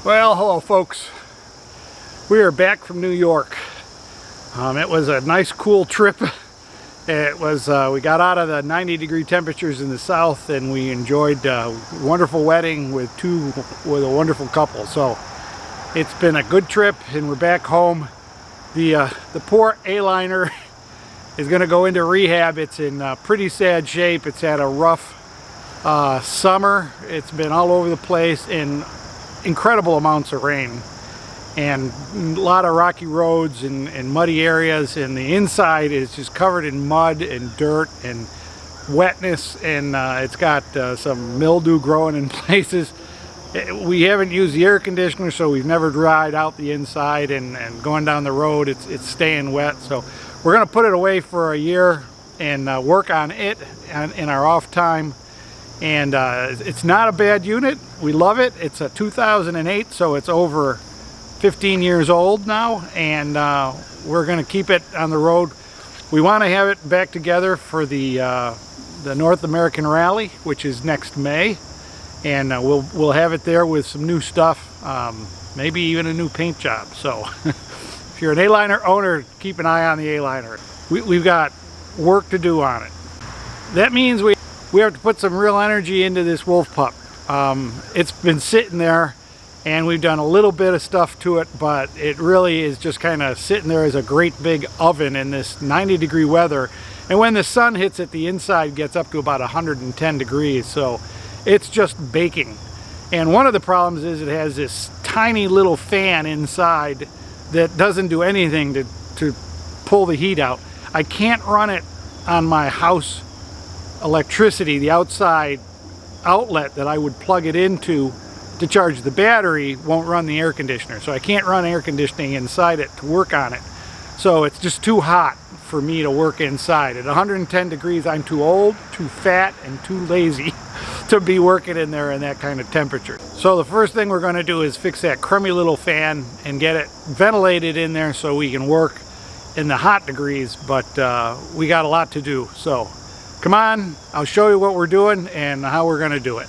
Well, hello folks. We are back from New York. It was a nice cool trip. It was we got out of the 90-degree temperatures in the south, and we enjoyed a wonderful wedding with a wonderful couple. So it's been a good trip, and we're back home. The poor A-liner is going to go into rehab. It's in pretty sad shape. It's had a rough summer. It's been all over the place in incredible amounts of rain and a lot of rocky roads and muddy areas, and the inside is just covered in mud and dirt and wetness, and it's got some mildew growing in places. We haven't used the air conditioner, so we've never dried out the inside, and going down the road it's staying wet. So we're going to put it away for a year and work on it in our off time. And it's not a bad unit. We love it. It's a 2008, so it's over 15 years old now, and we're going to keep it on the road. We want to have it back together for the North American Rally, which is next May, and we'll have it there with some new stuff, maybe even a new paint job. So if you're an A-liner owner, keep an eye on the A-liner. We've got work to do on it. That means we have to put some real energy into this wolf pup. It's been sitting there, and we've done a little bit of stuff to it, but it really is just kind of sitting there as a great big oven in this 90-degree weather. And when the sun hits it, the inside gets up to about 110 degrees, so it's just baking. And one of the problems is it has this tiny little fan inside that doesn't do anything to pull the heat out. I can't run it on my house electricity. The outside outlet that I would plug it into to charge the battery won't run the air conditioner, so I can't run air conditioning inside it to work on it. So it's just too hot for me to work inside. At 110 degrees, I'm too old, too fat, and too lazy to be working in there in that kind of temperature. So the first thing we're going to do is fix that crummy little fan and get it ventilated in there so we can work in the hot degrees, but we got a lot to do. So come on, I'll show you what we're doing and how we're going to do it.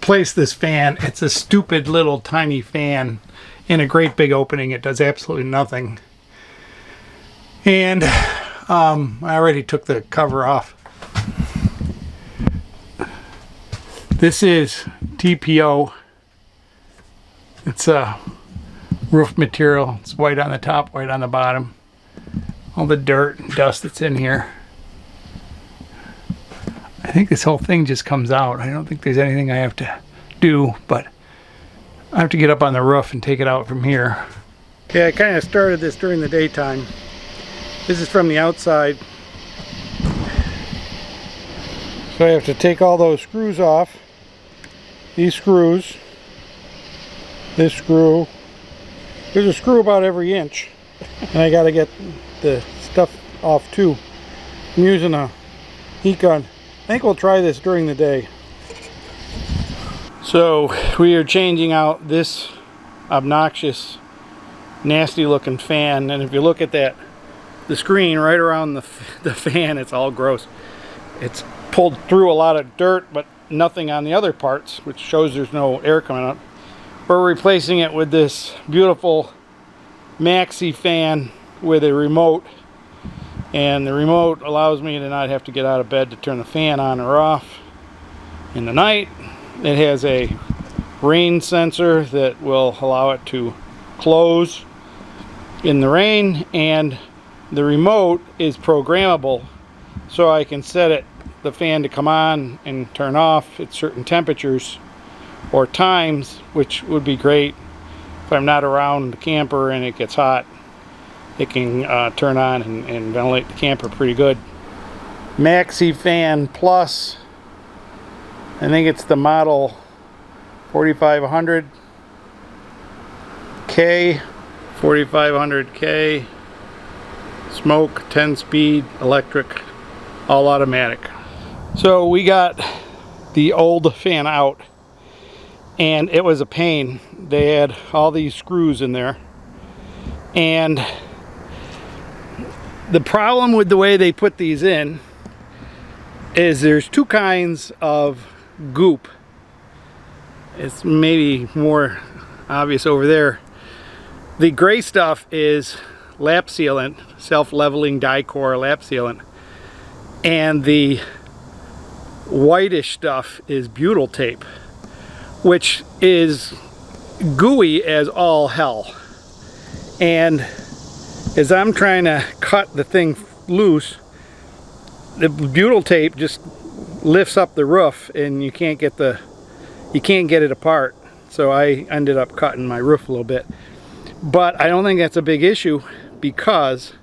Place this fan. It's a stupid little tiny fan in a great big opening. It does absolutely nothing. And I already took the cover off. This is TPO. It's a roof material. It's white on the top, white on the bottom. All the dirt and dust that's in here. I think this whole thing just comes out. I don't think there's anything I have to do, but I have to get up on the roof and take it out from here. Okay, I kind of started this during the daytime. This is from the outside. So I have to take all those screws off. These screws. This screw. There's a screw about every inch. And I got to get the stuff off too. I'm using a heat gun. I think we'll try this during the day. So we are changing out this obnoxious, nasty looking fan, and if you look at the screen right around the fan, it's all gross. It's pulled through a lot of dirt, but nothing on the other parts, which shows there's no air coming out. We're replacing it with this beautiful MaxxFan with a remote. And the remote allows me to not have to get out of bed to turn the fan on or off in the night. It has a rain sensor that will allow it to close in the rain, and the remote is programmable, so I can set the fan to come on and turn off at certain temperatures or times, which would be great if I'm not around the camper and it gets hot. It can turn on and ventilate the camper pretty good. MaxxFan Plus. I think it's the model 4500K, 4500K. Smoke, 10-speed, electric, all automatic. So we got the old fan out, and it was a pain. They had all these screws in there, and the problem with the way they put these in is there's two kinds of goop. It's maybe more obvious over there. The gray stuff is lap sealant, self-leveling die-core lap sealant, and the whitish stuff is butyl tape, which is gooey as all hell. And as I'm trying to cut the thing loose, the butyl tape just lifts up the roof and you can't get it apart. So I ended up cutting my roof a little bit. But I don't think that's a big issue because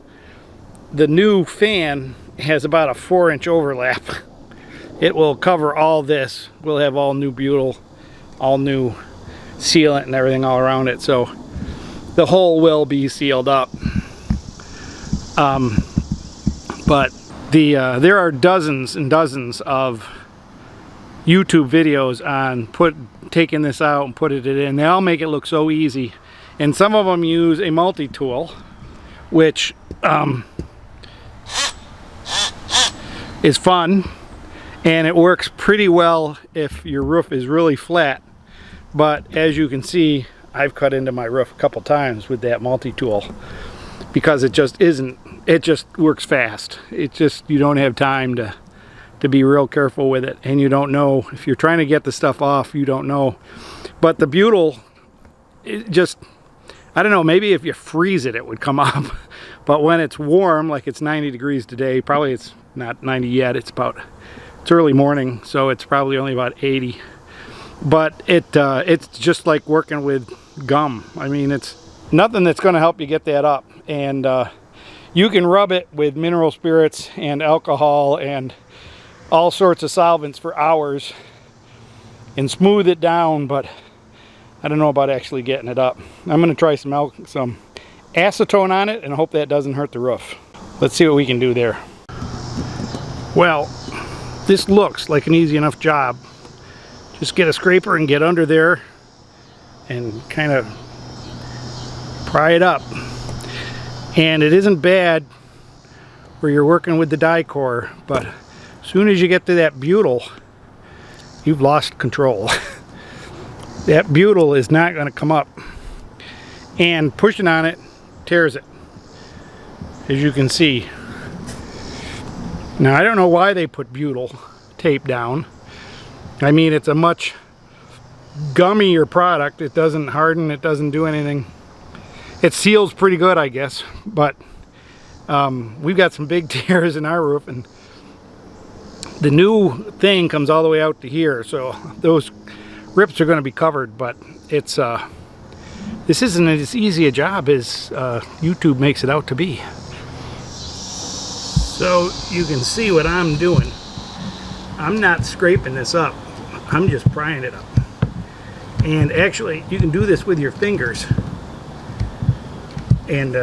the new fan has about a 4-inch overlap. It will cover all this. We'll have all new butyl, all new sealant and everything all around it. So the hole will be sealed up. But there are dozens and dozens of YouTube videos on taking this out and putting it in. They all make it look so easy. And some of them use a multi-tool, which is fun, and it works pretty well if your roof is really flat. But as you can see, I've cut into my roof a couple times with that multi-tool because it just works fast. It just, you don't have time to be real careful with it, and you don't know if you're trying to get the stuff off, you don't know. But the butyl, it just, I don't know, maybe if you freeze it, it would come up. But when it's warm, like it's 90 degrees today, probably it's not 90 yet, it's early morning, so it's probably only about 80. But it's just like working with gum. I mean, it's nothing that's going to help you get that up. And you can rub it with mineral spirits and alcohol and all sorts of solvents for hours and smooth it down, but I don't know about actually getting it up. I'm going to try some acetone on it and hope that doesn't hurt the roof. Let's see what we can do there. Well, this looks like an easy enough job. Just get a scraper and get under there and kind of pry it up. And it isn't bad where you're working with the die core, but as soon as you get to that butyl, you've lost control. That butyl is not going to come up, and pushing on it tears it, as you can see. Now I don't know why they put butyl tape down. I mean, it's a much gummier product. It doesn't harden, it doesn't do anything. It seals pretty good, I guess, but we've got some big tears in our roof, and the new thing comes all the way out to here, so those rips are going to be covered. But it's this isn't as easy a job as YouTube makes it out to be. So you can see what I'm doing. I'm not scraping this up, I'm just prying it up. And actually you can do this with your fingers, and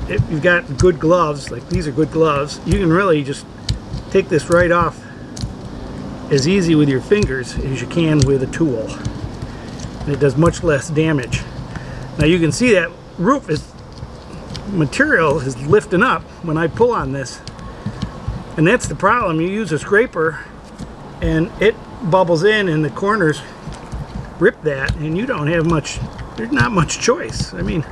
if you've got good gloves, like these are good gloves, you can really just take this right off as easy with your fingers as you can with a tool, and it does much less damage. Now you can see that material is lifting up when I pull on this, and that's the problem. You use a scraper and it bubbles in and the corners rip that, and you don't have much, there's not much choice. I mean,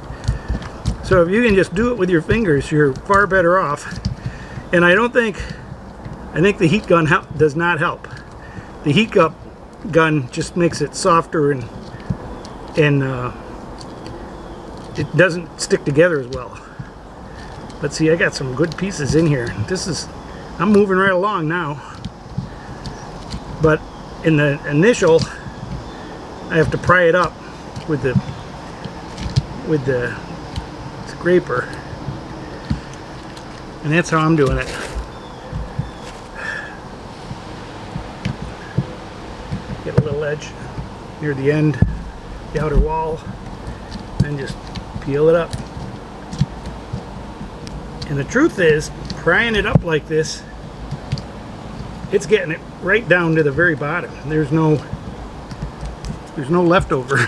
so if you can just do it with your fingers, you're far better off. And I think the heat gun does not help. The heat gun just makes it softer, and it doesn't stick together as well. But see, I got some good pieces in here. I'm moving right along now. But in the initial, I have to pry it up with the scraper, and that's how I'm doing it. Get a little edge near the end, the outer wall, and just peel it up. And the truth is, prying it up like this, it's getting it right down to the very bottom. There's no leftover.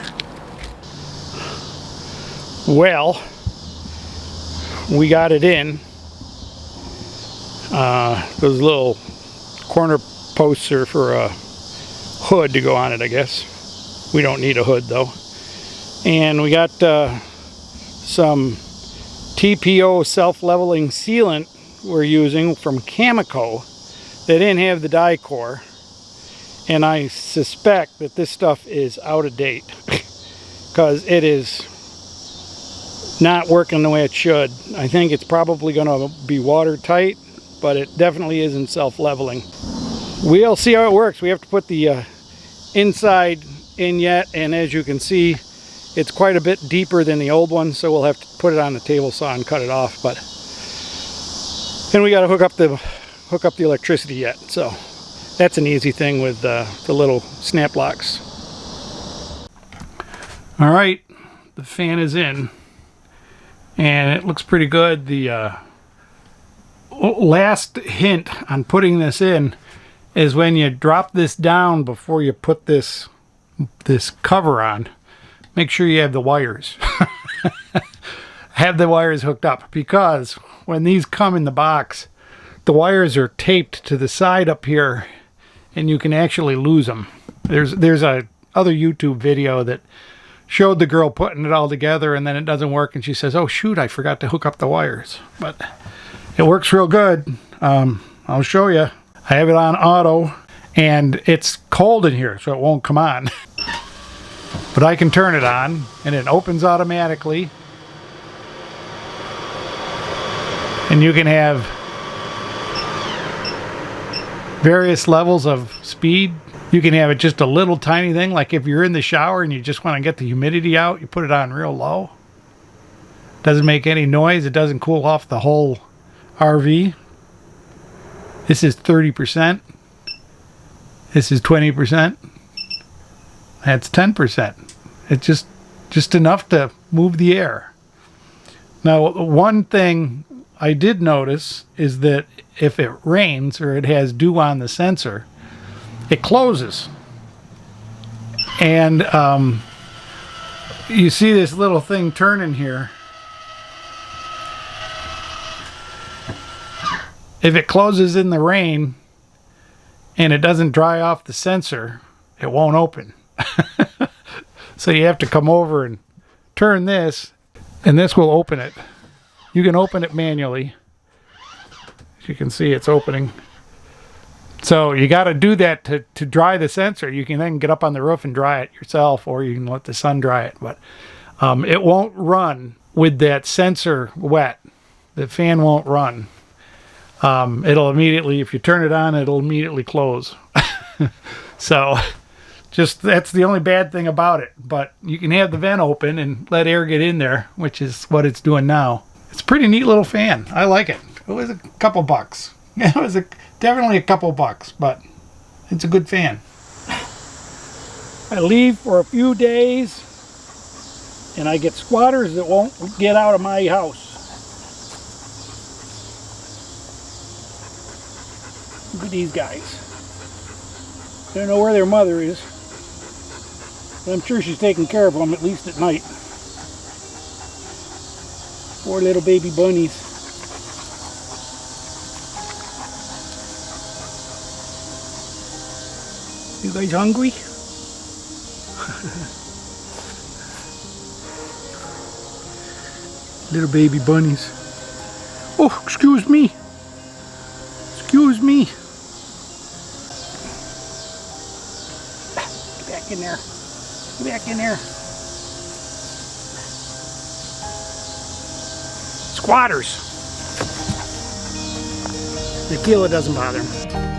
Well, we got it in. Those little corner posts are for a hood to go on it, I guess. We don't need a hood though. And we got some TPO self-leveling sealant we're using from Chemico. They didn't have the dye core, and I suspect that this stuff is out of date because it is not working the way it should. I think it's probably going to be watertight, but it definitely isn't self-leveling. We'll see how it works. We have to put the inside in yet, and as you can see, it's quite a bit deeper than the old one, so we'll have to put it on the table saw and cut it off. But and we got to hook up the electricity yet, so that's an easy thing with the little snap locks. All right, the fan is in, and it looks pretty good. The last hint on putting this in is when you drop this down before you put this cover on, make sure you have the wires. Have the wires hooked up, because when these come in the box, the wires are taped to the side up here, and you can actually lose them. There's a other YouTube video that showed the girl putting it all together, and then it doesn't work, and she says, "Oh shoot, I forgot to hook up the wires." But it works real good. I'll show you. I have it on auto, and it's cold in here, so it won't come on. But I can turn it on, and it opens automatically. And you can have various levels of speed. You can have it just a little tiny thing, like if you're in the shower and you just want to get the humidity out, you put it on real low. Doesn't make any noise. It doesn't cool off the whole RV. This is 30%. This is 20%. That's 10%. It's just enough to move the air. Now, one thing I did notice is that if it rains or it has dew on the sensor, it closes. And you see this little thing turning here. If it closes in the rain and it doesn't dry off the sensor, it won't open. So you have to come over and turn this, and this will open it. You can open it manually. As you can see, it's opening. So you got to do that to dry the sensor. You can then get up on the roof and dry it yourself, or you can let the sun dry it. But it won't run with that sensor wet. The fan won't run. It'll immediately, if you turn it on, it'll immediately close. So just, that's the only bad thing about it. But you can have the vent open and let air get in there, which is what it's doing now. It's a pretty neat little fan. I like it. It was a couple bucks. It was definitely a couple bucks, but it's a good fan. I leave for a few days, and I get squatters that won't get out of my house. Look at these guys. They don't know where their mother is, but I'm sure she's taking care of them, at least at night. Poor little baby bunnies. You guys hungry? Little baby bunnies. Oh, excuse me. Excuse me. Get back in there. Get back in there. Squatters. The killer doesn't bother them.